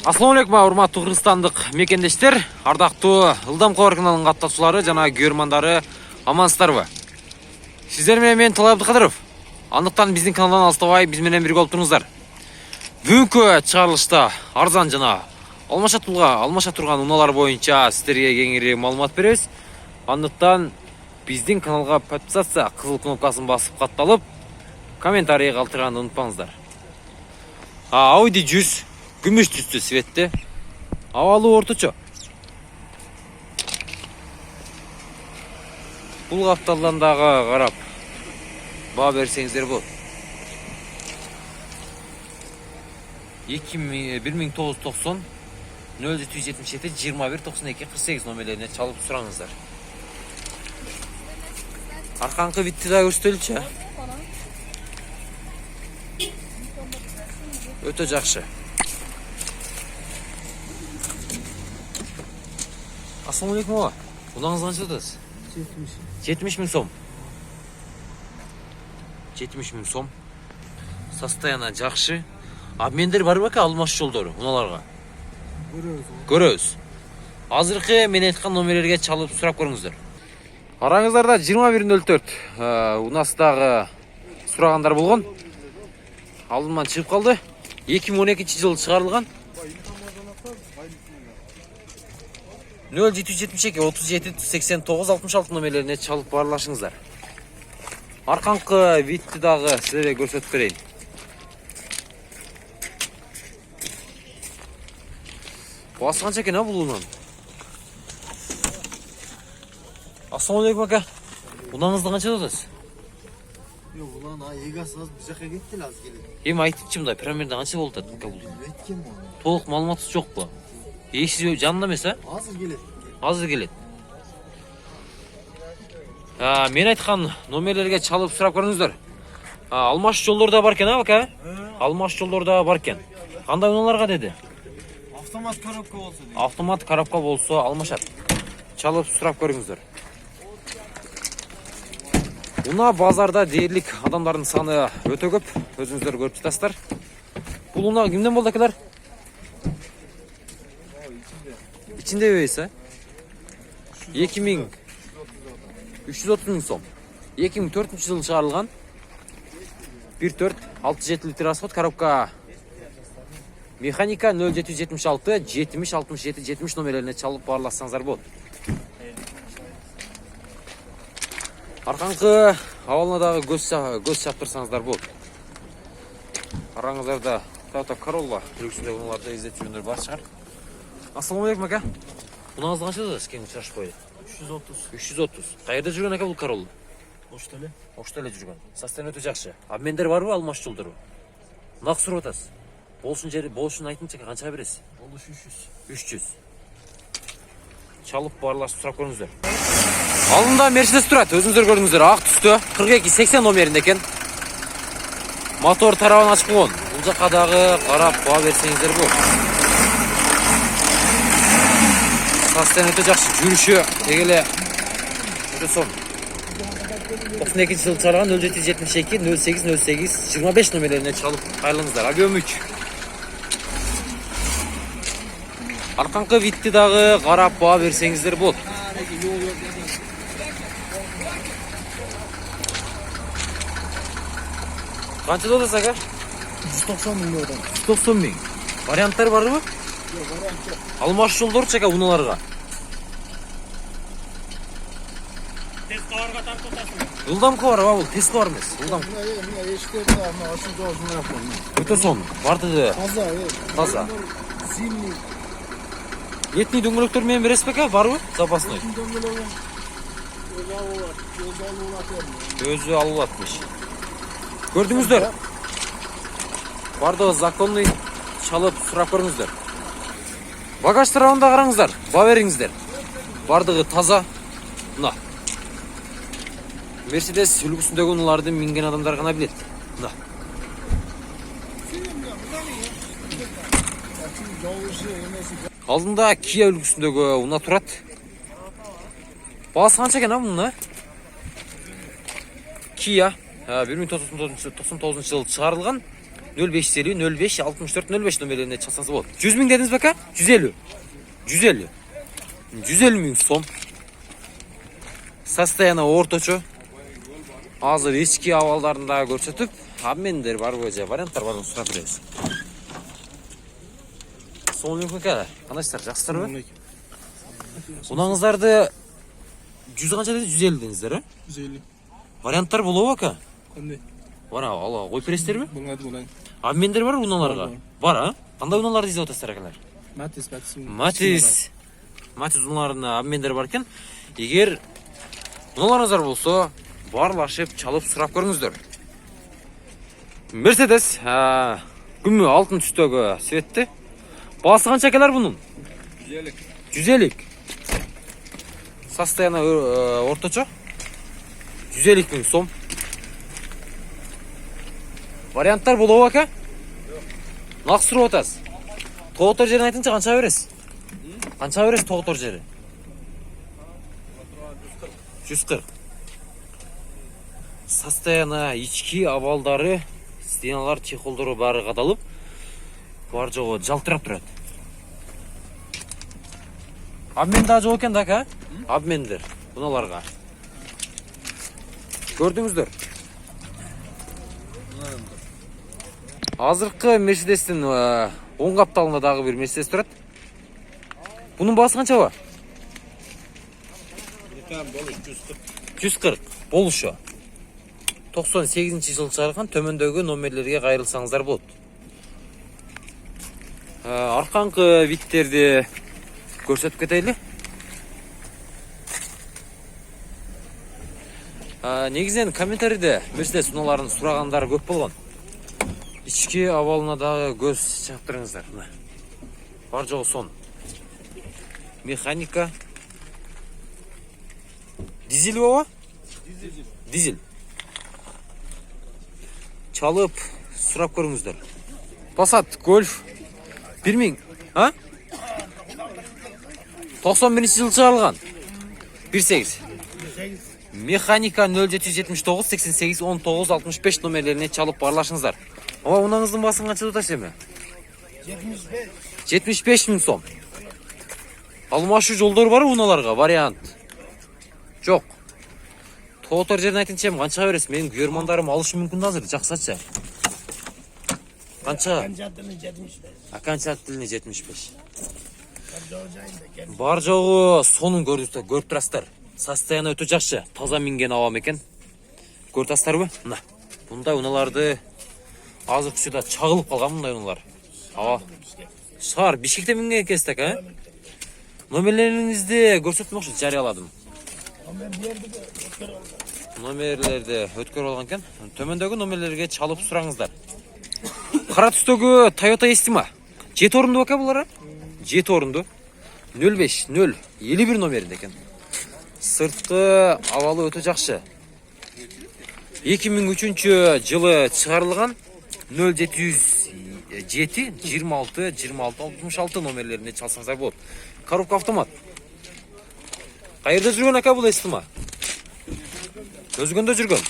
Assalamu алейкум, урматтуу кыргызстандык мекендештер, ардактуу Ылдам Кабар каналынын катташуулары жана көрөрмандары, амансыздарбы? Сиздер менен мен Талай Абдыкадыров. Андыктан биздин каналдан алыстабай биз менен бирге болуп туруңуздар. Бүгүнкү чыгарылышта арзан жана алмаша турган унаалар боюнча сиздерге кеңири маалымат беребиз. Андыктан биздин каналга подписаться кызыл кнопкасын басып катталып, комментарий калтырганды унутпаңыздар. Audi 100 gümüş tüstü svetте. Havalı ortaço. Bul kaptallarındağı qarap bağ bersеңіздер bu. 1990 0777 21 92 48 номерлерine çalıp сұраңыздар. Arkankı bitti daha gösterілші. Öte жақшы. Assalamu alaikum ова. Unağınız qancha tutasiz? 70 ming so'm. 70 ming so'm. Состояние жақшы. Обмендер бар бака алмаш жолдору уналарга? Көрөбүз. Азыркы мен айткан номерлерге чалып сурап көрүңүздөр. Караңыздарда 2104 унасыдагы сурагандар болгон. Алдыман чыгып калды. 2012-жылы чыгарылган. 0772 37 89 66 номерлерine çalıp барлашыңыздар. Арканкы витти дагы силерге көрсөтүп берейин. Басы канча экен бул унан? Assalamu alaikum aka. Унаңызды канча жатасыз? Yok ulan egası az bir jaka ketти az келет. Эми айтыпчымын да, примерно канча болуп атат aka бул? Өткөн муну. Толук маалыматыңыз жокпу? Эшиз жанында эмес, а? Азыр келет. Азыр келет. Мен айткан номерлерге чалып сурап көрүңүздөр. Алмаш жолдорда бар экен, ака? Алмаш жолдорда бар экен. Кандай уналарга деди? Автомат коробка болсо дейт. Автомат коробка болсо алмашат. Чалып сурап көрүңүздөр. Уна базарда дээрлик адамдардын саны өтө көп. Өзүңүздөр көрүп жатасыздар. Бул уна кимден болду акалар? İçinde öyleyse 330 ming so'm. 2004-жылы чыгарылган 1.4-6.7 литр расход коробка. Механика 0776 70 67 70 номерлерine çalıp барласаңыздар болот. Арканкы абалынадагы көз чаптырсаңыздар болот. Караңыздарда Toyota Corolla үлгүсүндөгү уналарды издеп жүргөндөр бар чыгар. Assalamu alaikum aka. Унаңызды канча жатасыз? Кең сурашып койду. 330. Кайерде жүргөн ака бул Corolla? Оштеле жүргөн. Состояние өтө жакшы. Обмендер барбы алмаш жолдору? Нак сурап атасыз. Болушун айтыңызчы канчага бересиз? Болуш 300. Чалып барлашып сурап көрүңүздөр. Алдында Mercedes турат, өзүңүздөр көрүңүздөр. Ак түстө 4280 номеринде экен. Мотор тарабын ачык болгон. Бул жакка дагы карап баа берсеңиздер болот. Состояние өтө жакшы, жүрүшү дегеле өтө сонун. 92-жылы чыгарылган 0772 08 08 25 номерлерине чалып кайрылыңыздар. Объем 3. Арканкы витти дагы карап баа берсеңиздер болот. Канча додас ага? 190 миң одан. 190 миң. Варианттар барбы? Yok variant yok. Алмаш жолдор чака уналарга. Tez kavarga tartып атасың. Ылдам Кабар бул тез кабар эмес. Ылдам. Mına eşiklerinde ama aşırı doğrusunu yapalım. Өтө сонун. Бардыгы Таза. таза. Zimni. Этний дөңгөлөктөр менен бересиз беке? Барбы? Запасной. Өзү алып атмыш. Көрдүңүздөр? Бардыгы законный чалып сурап көрүңүздөр. Багаж тарабында караңыздар, баа бериңиздер. Бардыгы таза. Мына. Mercedes үлгүсүндөгү уналарды минген адамдар гана билет. Мына. Алдында Kia үлгүсүндөгү уна турат. Баасы канча экен муну? Kia 1999 жылы чыгарылган 0550 05 64 05 номерлеріне чалсаңыз болады. 100 мың дедіңіз бе ака? 150. 150. 150 мың сом. Состояние орточо. Азыр ички абалдарында көрсөтүп, обмендер бар көже, варианттар барын сурап беребиз. Сонун ака, кандайсыздар, жакшысыздарбы? Унаңыздарды 100 канча деди? 150 деңиздер, э? 150. Варианттар болобу ака? Кандай? Бара, ала, кой бересиздерби? Болмайды, болайын. Обмендер бар уналарга? Бар, а? Кандай уналарды издеп атасыздар акалар? Матис. Матис уналарына обмендер бар экен. Эгер уналарыңыздар болсо, барлашып, чалып сурап көрүңүздөр. Мерседес, күмү алтын түстөгү светти. Баасы канча акалар бунун? 150. 150. Состояние орточо. 150 мың сом. Варианттар болобу ака? Наксы сурап атасыз. Тоотор жерин айтыңчы, канча бересиз? Канча бересиз тоотор жери? 140. Состояние ички абалдары, стеналар, чехолдору бары кадалып, бар жогу жалтырап турат. Обмен да жок экен да ака? Обмендер уналарга. Көрдүңүздөр. Азыркы Мерседестин оң капталында дагы бир Мерседес турат. Бунун баасы канча? 140 болушу. 98-жыл чыгарган, төмөндөгү номерлерге кайрылсаңыздар болот. Арканкы виттерди көрсөтүп кетели. Негизинен комментарийде Мерседес уналарын сурагандары көп болгон. Ички абалына дагы көз чаптырыңыздар. Бар жогу сон. Механика. Дизель баба? Дизель. Чалып, сурап көрүңүздөр. Passat Golf 1000, а? 91-жыл чыгарылган. 18. Механика 0779 88 19 65 номерлерине чалып барлашыңыздар. Ооба, унаңыздын баасын канча деп атасыз эми? 75 мың сом. Алмашуу жолдор бар уналарга, вариант. Жок. Тоотор жерин айтыңчы эми канча бересиз? Менин көрмандарым алышы мүмкүн азыр, жаксачы. Канча? Окончательный 75. Бар жогу сонун көрүп турасыздар. Состояние өтө жакшы, таза минген абам экен. Көрүп турасыздарбы? Мына. Мындай уналарды азыр күчүдө чагылып калган мындай уналар. Аба. Шаар Бишкекте минген экенсиз ака, э? Номерлериңизди көрсөтмөкчү жарыяладым. Номерлерди өткөрүп алган экен. Төмөндөгү номерлерге чалып сураңыздар. Кара түстөгү Toyota Estima. 7 орунду ака булар? 7 орунду. 05 0 51 номеринде экен. Сырткы абалы өтө жакшы. 2003 жылы чыгарылган 0707 26 26 66 номерлерине чалсаңыздар болот. Коробка автомат. Кайерде жүргөн ака бул Estima? Өзгөндө жүргөн.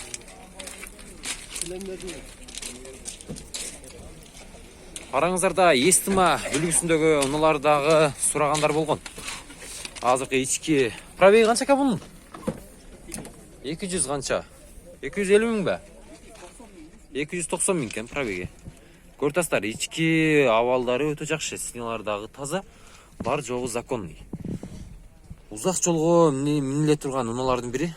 Караңыздарда Estima үлгүсүндөгү уналардагы сурагандар болгон. Азыркы ички пробеги канча ака бунун? 200 канча? 250 мың ба? 290 мың экен пробеги. Көртастар, ички абалдары өтө жакшы, синалардагы таза, бар жогу законный. Узак жолго миниле турган уналардын бири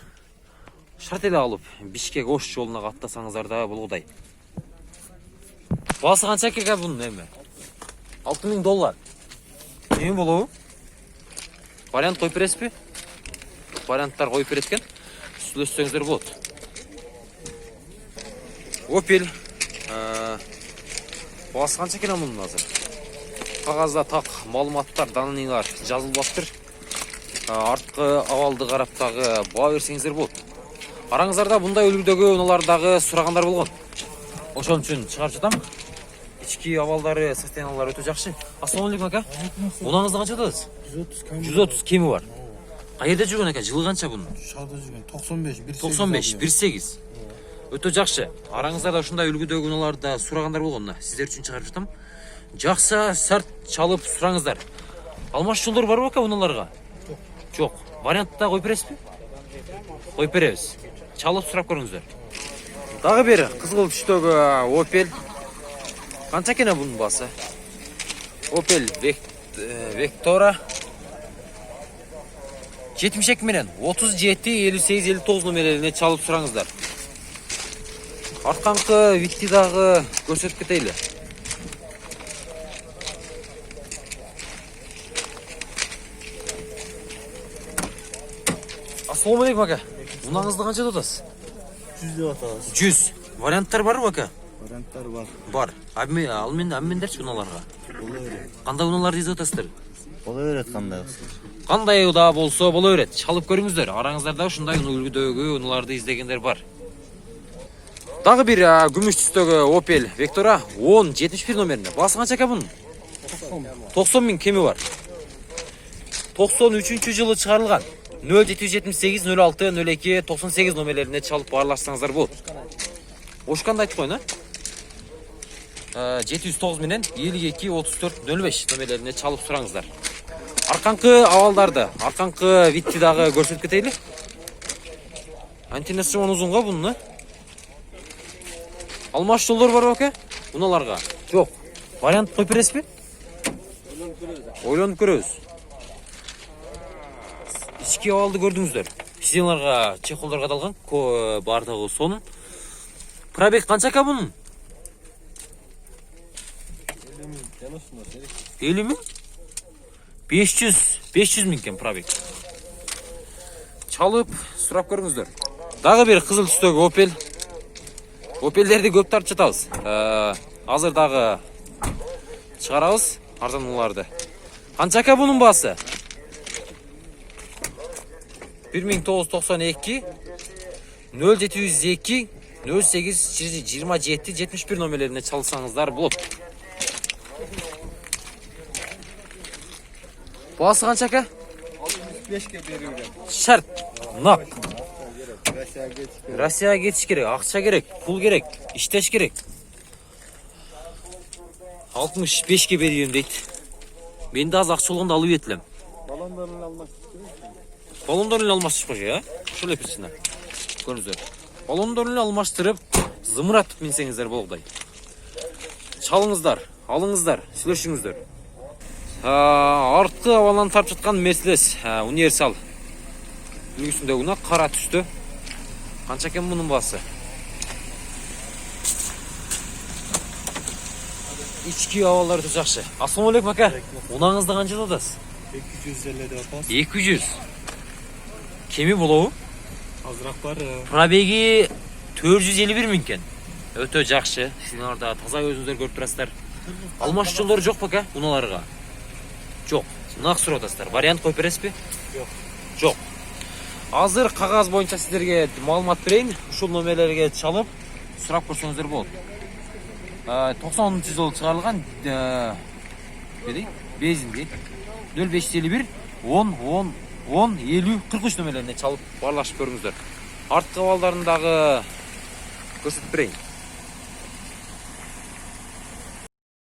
шарт эле алып Бишкек Ош жолуна каттасаңыздар да болгудай. Баасы канча экен бунун эми? $6000. Эми болобу? Вариант коюп бересизби? Варианттар коюп берет экен. Сүйлөшсөңүздөр болот. Opel. Баасы канча экен мунун азыр? Кагазда так маалыматтар, данныйлар жазылып атыр. Арткы абалды карап дагы баа берсеңиздер болот. Караңыздарда мындай үлгүдөгү уналардагы сурагандар болгон. Ошон үчүн чыгарып жатам. Ички абалдары, состояниялары өтө жакшы. Ассалам алейкум ака. Унаңызды канча атасыз? 130 кеми бар. Кайерде жүргөн ака? Жылы канча бунун? Шарда жүргөн 95 95 18. Өтө жакшы. Араңыздарда ушундай үлгүдөгү унааларды сурагандар болгон. Сиздер үчүн чыгарып жатам. Жакшы сарт чалып сураңыздар. Алмаш жолдор барбы ака унааларга? Жок. Вариантта коюп бересизби? Коюп беребиз. Чалып сурап көрүңүздөр. Дагы бир кызгыл түстөгү Opel. Канча экен бунун баасы? Opel Vectra 72 менен 37 58 59 номерлерине чалып сураңыздар. Артканкы витти дагы көрсөтүп кетейли. Ассаламу алейкум ака. Унаңызды канча деп атасыз? 100 деп атабыз. 100. Варианттар барбы ака? Варианттар бар. Бар. Аммендерчи унааларга. Бола берет. Кандай унааларды изеп атасыздар? Бола берет кандай? Кандай уда болсо боло берет. Чалып көрүңүздөр. Араңыздарда ушундай үлгүдөгү унааларды издегендер бар. Дагы бир күмүш түстөгү Opel Vectra 1071 номеринде. Баасы канча ака бунун? 90 миң кеми бар. 93-жылы чыгарылган. 0778 06 02 98 номерлерине чалып баарлашсаңыздар болот. Ошканды айтып коюн, 709 менен 52 34 05 номерлерине чалып сураңыздар. Арканкы абалдарды, арканкы витти дагы көрсөтүп кетейли. Антеннасы жаман узун го бунун. Алмаш жолдор барбы ака? Унааларга? Жок. Вариант коюп бересизби? Ойлонуп көрөбүз. Ички абалды көрдүңүздөр. Сиденларга чехолдор кадалган, бардыгы сонун. Пробег канча ака бунун? 50 миң? 500 миң кен пробег. Чалып сурап көрүңүздөр. Дагы бир кызыл түстөгү Opel. Opel'дерди көп тартып жатабыз. Азыр дагы чыгарабыз арзанууларды. Канча ака бунун баасы? 1992 0702 08 27 71 номерлерине чалсаңыздар болот. Баасы канча ака? 65ке берилген. Шарт. Нак. Россияга кетиш керек. Россияга кетиш керек, акча керек, пул керек, иштеш керек. 65ке берем дейт. Мен да аз акча болгондо алып етилем. Балондорун алмашып керек. Балондорун алмаштырып койгой, ошол эле причина. Көрүңүздөр. Балондорун алмаштырып, зымыратып минсеңиздер болгудай. Чалыңыздар, алыңыздар, сүйлөшүңүздөр. Арткы абалдан тартып жаткан Mercedes универсал үлгүсүндөгү унаа кара түстө. Канча экен мунун баасы? Ички абалдары жакшы. Ассаламу алейкум ака. Унаңызды канча деп атасыз? 250 деп атабыз. 200. Кеми болобу? Азыраак бар. Пробеги 451 миң кен. Өтө жакшы. Силерде таза өзүңүздөр көрүп турасыздар. Алмаш жолдору жокпу ака унааларга? Жок. Нак сурап атасыздар. Вариант коюп бересизби? Жок. Жок. Азыр кагаз боюнча сиздерге маалымат берейин. Ушул номерлерге чалып сурап көрсөңүздөр болот. 90-жылы чыгарылган бензинди 0551 10 50 43 номерлерине чалып баарлашып көрүңүздөр. Арткы абалдарын дагы көрсөтүп берейин.